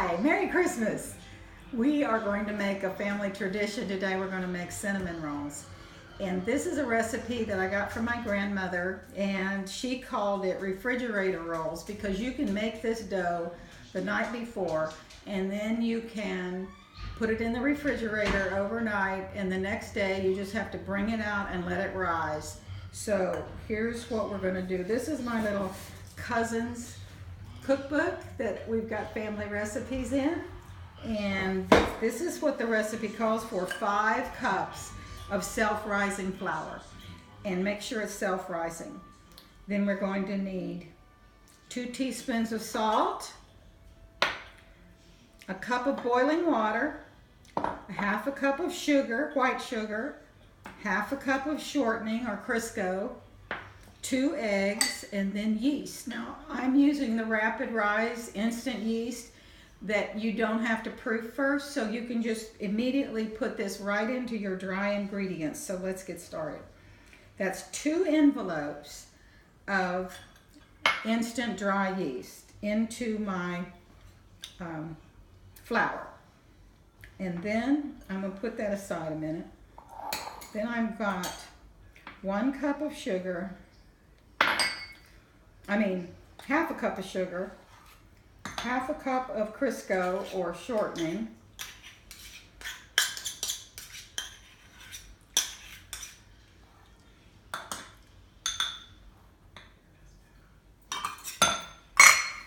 Hi, Merry Christmas. We are going to make a family tradition today. We're going to make cinnamon rolls. And this is a recipe that I got from my grandmother, and she called it refrigerator rolls because you can make this dough the night before and then you can put it in the refrigerator overnight, and the next day you just have to bring it out and let it rise. So here's what we're going to do. This is my little cousin's cookbook that we've got family recipes in, and this is what the recipe calls for: 5 cups of self-rising flour, and make sure it's self-rising. Then we're going to need 2 teaspoons of salt, a cup of boiling water, a half a cup of sugar, white sugar, half a cup of shortening or Crisco, 2 eggs, and then yeast. Now, I'm using the rapid rise instant yeast that you don't have to proof first, so you can just immediately put this right into your dry ingredients. So let's get started. That's 2 envelopes of instant dry yeast into my flour. And then I'm going to put that aside a minute. Then I've got 1 cup of sugar, half a cup of sugar, half a cup of Crisco or shortening,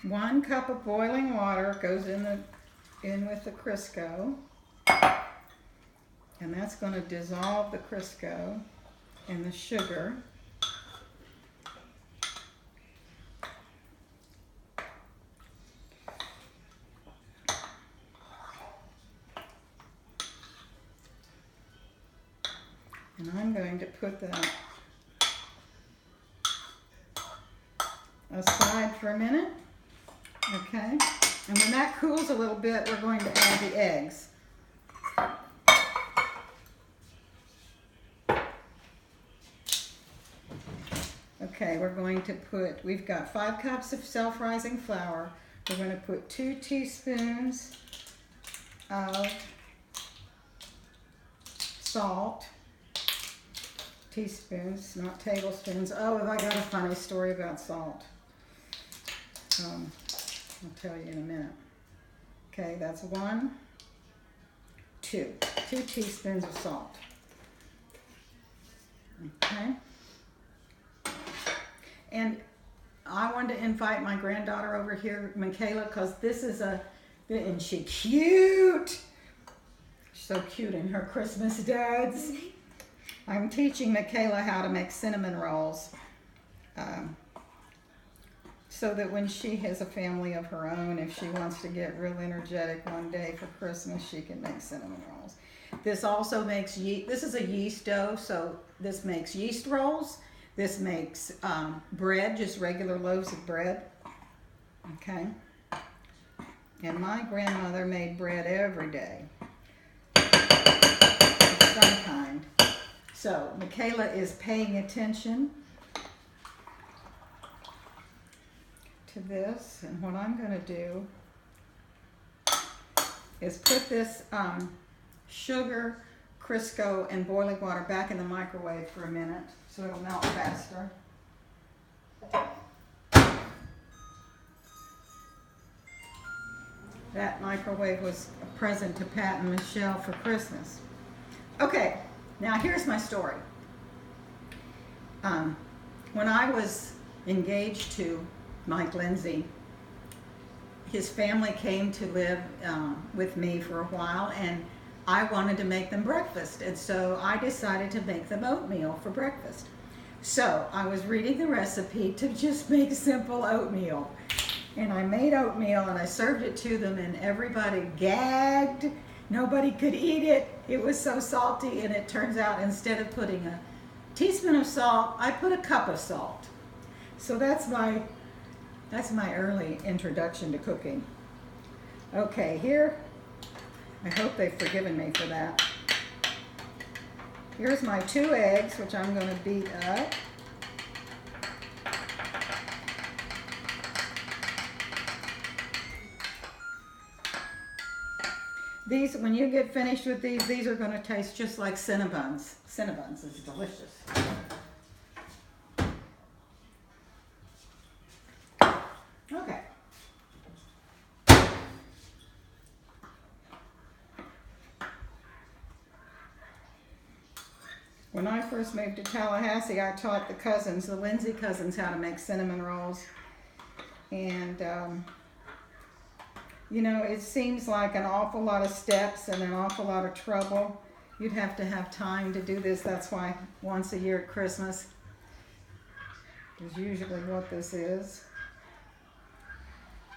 one cup of boiling water goes in with the Crisco, and that's going to dissolve the Crisco and the sugar. And I'm going to put that aside for a minute, okay? And when that cools a little bit, we're going to add the eggs. Okay, we've got 5 cups of self-rising flour. We're going to put 2 teaspoons of salt. Teaspoons, not tablespoons. Oh, have I got a funny story about salt. I'll tell you in a minute. Okay, that's 2 teaspoons of salt. Okay. And I wanted to invite my granddaughter over here, Michaela, because isn't she cute? She's so cute in her Christmas duds. I'm teaching Michaela how to make cinnamon rolls so that when she has a family of her own, if she wants to get real energetic one day for Christmas, she can make cinnamon rolls. This also makes yeast. This is a yeast dough, so this makes yeast rolls. This makes bread, just regular loaves of bread. Okay. And my grandmother made bread every day of some kind. So Michaela is paying attention to this, and what I'm going to do is put this sugar, Crisco, and boiling water back in the microwave for a minute so it'll melt faster. That microwave was a present to Pat and Michelle for Christmas. Okay. Now here's my story. When I was engaged to Mike Lindsay, his family came to live with me for a while, and I wanted to make them breakfast, and so I decided to make them oatmeal for breakfast. So I was reading the recipe to just make simple oatmeal, and I made oatmeal and I served it to them, and everybody gagged. Nobody could eat it. It was so salty, and it turns out instead of putting a teaspoon of salt, I put a cup of salt. So that's my early introduction to cooking. Okay, here, I hope they've forgiven me for that. Here's my 2 eggs, which I'm going to beat up. These, when you get finished with these are going to taste just like Cinnabons. Cinnabons is delicious. Okay. When I first moved to Tallahassee, I taught the Lindsay cousins, how to make cinnamon rolls. And, you know, it seems like an awful lot of steps and an awful lot of trouble. You'd have to have time to do this. That's why once a year at Christmas is usually what this is.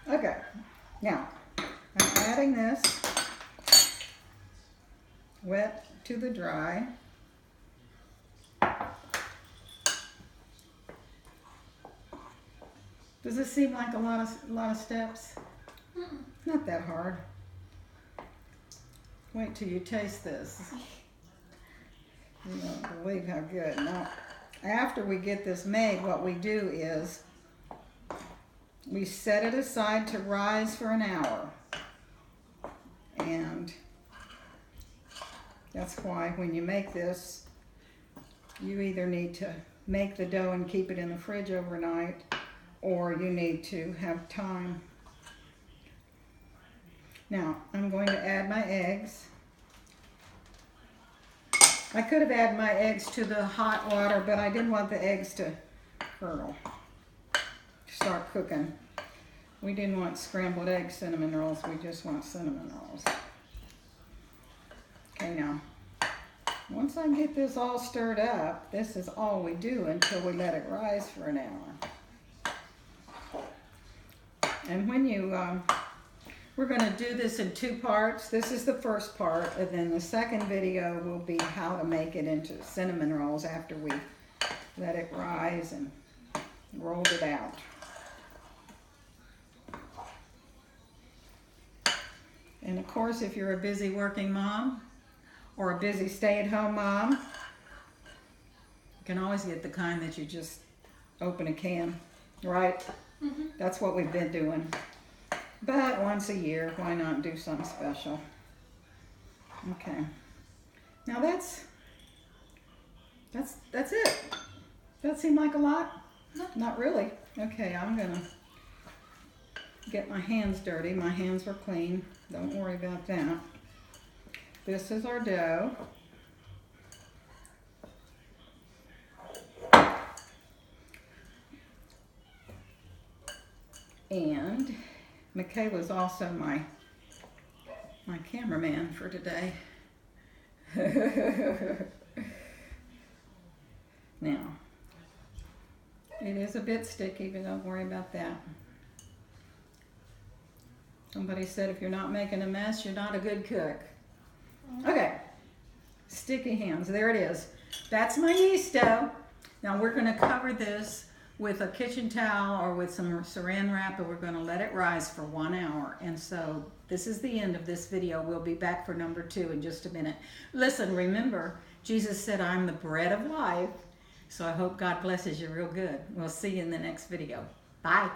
Okay, now I'm adding this wet to the dry. Does this seem like a lot of steps? Not that hard. Wait till you taste this. You won't believe how good. Now, after we get this made, what we do is we set it aside to rise for an hour. And that's why when you make this, you either need to make the dough and keep it in the fridge overnight, or you need to have time. Now, I'm going to add my eggs. I could have added my eggs to the hot water, but I didn't want the eggs to curdle, start cooking. We didn't want scrambled egg cinnamon rolls, we just want cinnamon rolls. Okay, now, once I get this all stirred up, this is all we do until we let it rise for an hour. And when you, we're going to do this in 2 parts. This is the first part, and then the second video will be how to make it into cinnamon rolls after we let it rise and rolled it out. And of course, if you're a busy working mom or a busy stay-at-home mom, you can always get the kind that you just open a can, right? Mm-hmm. That's what we've been doing. But once a year, why not do something special? Okay. Now that's it. That seem like a lot? No. Not really. Okay, I'm gonna get my hands dirty. My hands were clean. Don't worry about that. This is our dough. And Michaela's also my cameraman for today. Now, it is a bit sticky, but don't worry about that. Somebody said if you're not making a mess, you're not a good cook. Okay, sticky hands, there it is. That's my yeast dough. Now we're gonna cover this with a kitchen towel or with some saran wrap, and we're going to let it rise for 1 hour. And so this is the end of this video. We'll be back for number 2 in just a minute. Listen, remember, Jesus said, I'm the bread of life. So I hope God blesses you real good. We'll see you in the next video. Bye.